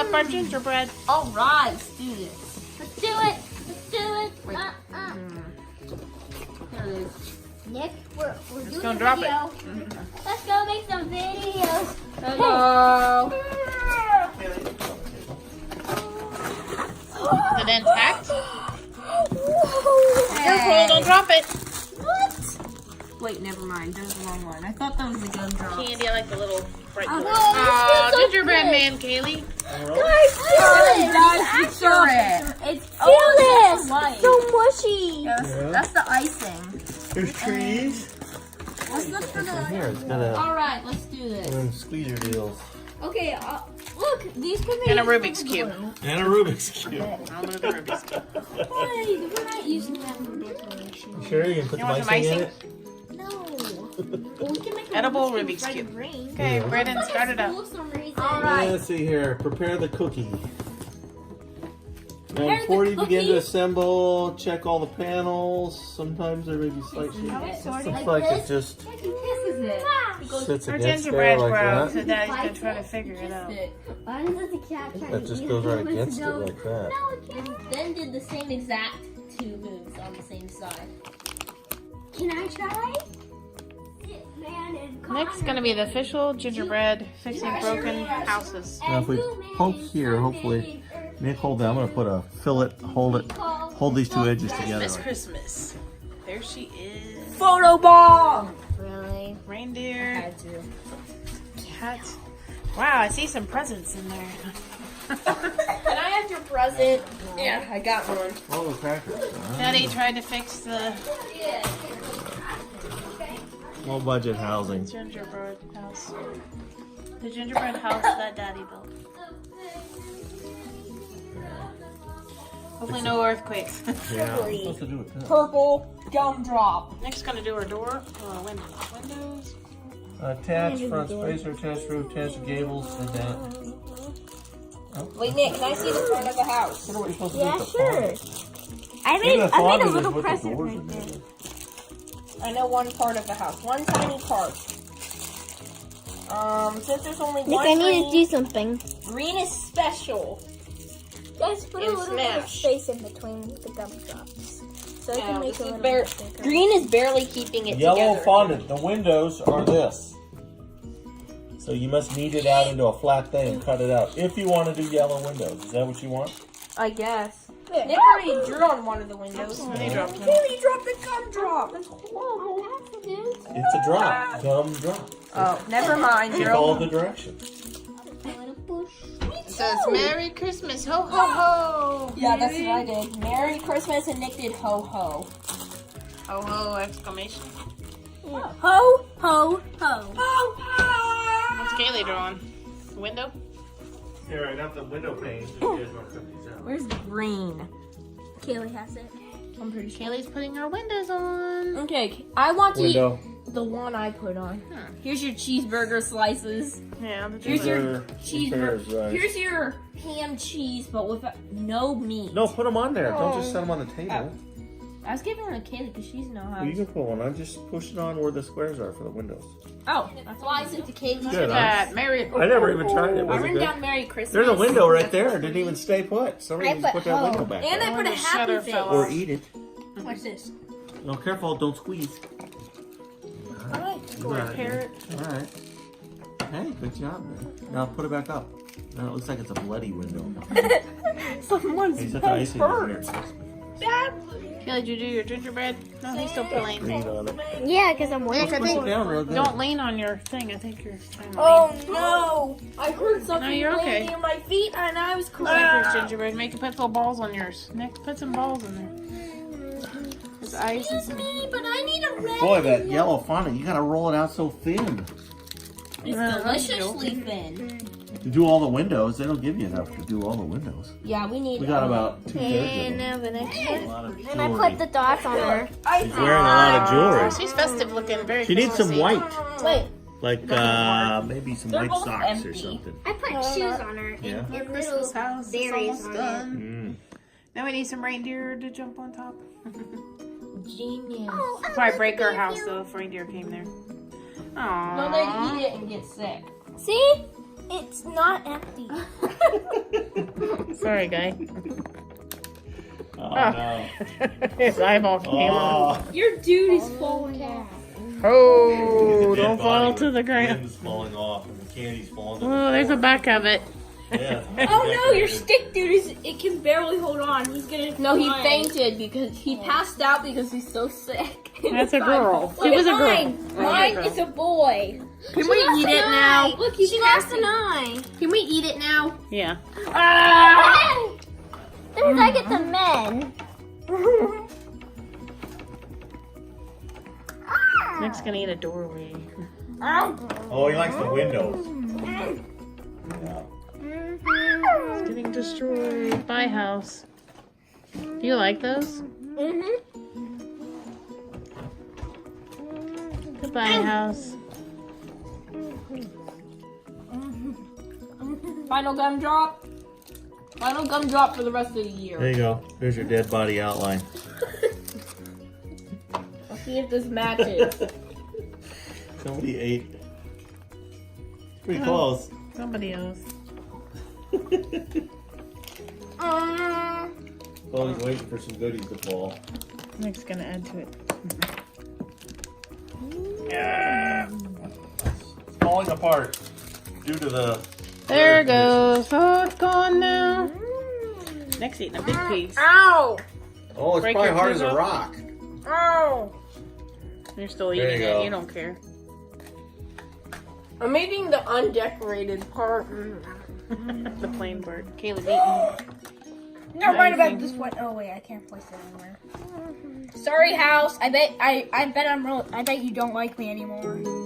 up our gingerbread. All right, let's do this. Let's do it. Let's do it. There it is. Nick, we're doing Don't a drop video. it. Let's go make some videos. Hello. Is it intact? Whoa. Careful, don't drop it. What? Wait, never mind. There's the wrong one. I thought that was the gun drop. Candy, I like the little bright Oh, colors. no, Aw, this feels so gingerbread good. man, Kaylee. Guys, feel Guys, picture it. Feel this. light. So mushy. That's the icing. There's trees. Let's look for the. Here, it's got a All right, let's do this. squeezer deals. Okay, look, these could be. And a Rubik's Cube. And a Rubik's Cube. I'll move the Rubik's Cube. Why? We're not using that for decoration. Sure, you can put You some want some icing in icing? it? No. Well, we can make a Edible Rubik's Rubik's red Cube. and green. Okay, Brandon, start it up. For some reason. All right. Let's see here. Prepare the cookie. Now, Prepare before the you begin to cookie. assemble, check all the panels. Sometimes there may be slight changes. Looks like it just He kisses it. sits Our against gingerbread there like broke, so that. Daddy's gonna try to figure it out. Why does the cat try That to just eat goes right it? against it No. like that. No, it can't. Then did the same exact two moves on the same side. Can I try? Man and Next gonna be the official gingerbread fixing broken houses. Now, if we poke here, hopefully, Nick, hold that. I'm gonna put a fillet. Hold these two edges together. Miss Christmas. There she is. Photo bomb. Really? Reindeer. Had to. Cat. Wow, I see some presents in there. Can I have your present? Yeah, I got one. Oh, the crackers. Daddy tried to fix the Low budget housing. gingerbread house. The gingerbread house that Daddy built. Hopefully no earthquakes. Yeah. What's supposed to do with that? Purple gumdrop. Next gonna do our door. Windows. Attached front spacer, attached roof, attached gables, and that. Wait, Nick, can I see the front of the house? I wonder what you're supposed to Yeah, do with the sure. font. I Maybe made the a font is little with the present doors right in there. there. I know one part of the house. One tiny part. Since there's only Nick, one I need to green, do something. green is special. Guys, put a And little bit of smash. space in between the gumdrops. So I Yeah, can make this a is little bare- bit thicker. green is barely keeping it Yellow together. fondant. The windows are this. So you must knead it out into a flat thing and cut it out. If you want to do yellow windows. Is that what you want? I guess. Nick already drew on one of the windows. They dropped one. He dropped the gumdrop. That's horrible. It's a drop. Gum drop. Oh, never mind. You You're follow the directions. It says Merry Christmas, ho ho ho. Yeah, that's what I did. Merry Christmas, and Nick did ho ho. Ho ho! Exclamation. Ho, ho, ho. Ho ho! What's Kaylee drawing? Window? Here, I got the window panes. You guys want to cut these out. Where's the green? Kaylee has it. I'm pretty sure. Kaylee's putting our windows on. Okay, I want to Window. eat the one I put on. Here's your cheeseburger slices. Yeah, the Here's your They're cheeseburger. repairs, right. Here's your ham cheese, but with no meat. No, put them on there. Don't just set them on the table. I was giving them to Kaylee because she's know how. Well, you can put one on. Just push it on where the squares are for the windows. Oh, that's why I sent to Kaylee. Good, huh? that Merry. I never even tried it. I Was it written good? down Merry Christmas. There's a window right there. It didn't even stay put. Somebody I just put put that home. window back And I there. put a The happy shutter face. fell Or off. eat it. What's this? No, careful. Don't squeeze. Alright. You got repair it. All right. Hey, good job, man. Now put it back up. Now it looks like it's a bloody window. Someone's Hey, set the icing in there. Kaylee, did you do your gingerbread? No, he's still playing. Green on it. Yeah, because I'm Nick, I Push it think. down real good. Don't lean on your thing. I think you're trying to Oh no! I heard something No, you're okay. landing near my feet and I was lean. Like crying. your gingerbread. Make it put little balls on yours. Nick, put some balls in there. His eyes and some. Me, but I need a red. Boy, that yellow fondant, you gotta roll it out so thin. It's deliciously thin. To do all the windows, they don't give you enough to do all the windows. Yeah, we need. We got about 2/3 And of them. now the next A one. lot of And I jewelry. put the dots on her. She's wearing a lot of jewelry. She's festive looking. Very. She needs some Christmassy. white, Wait, like maybe some They're white both socks or empty. something. I put shoes on her. Yeah. And Your little Christmas house is berries almost on done. Mm. Now we need some reindeer to jump on top. genius. Probably break our house though if reindeer came there. No, Aww. they eat it and get sick. See? It's not empty. Sorry, guy. Oh no. His eyeball came off. Oh. Your dude is falling off. Oh, Dead don't fall body to with the ground. limbs falling off and the candy's falling to the Oh, there's a back of it. Yeah. Oh no, your stick dude it can barely hold on. He's gonna. No, he fly. fainted because he passed out because he's so sick. That's a girl. Look She was at a girl. mine. Mine is a boy. Can we eat it now? Look, he's She lost happy. an eye. Can we eat it now? Yeah. That means I get the men. Nick's gonna eat a doorway. Oh, he likes the windows. Yeah. It's getting destroyed. Bye, house. Do you like those? Goodbye, house. Final gum drop. Final gum drop for the rest of the year. There you go. There's your dead body outline. Let's see if this matches. Somebody ate. Pretty close. Somebody else. Well, he's waiting for some goodies to fall. Nick's gonna add to it. It's falling apart due to the. There it goes. Oh, it's gone now. Nick's eating a big piece. Ow! Oh, it's Break probably your hard tooth as a off? rock. Ow! You're still There eating you it. go. You don't care. I'm eating the undecorated part. The plain bird. Caleb eating. Never mind about this one. Oh wait, I can't place it anywhere. Sorry, house. I bet you don't like me anymore.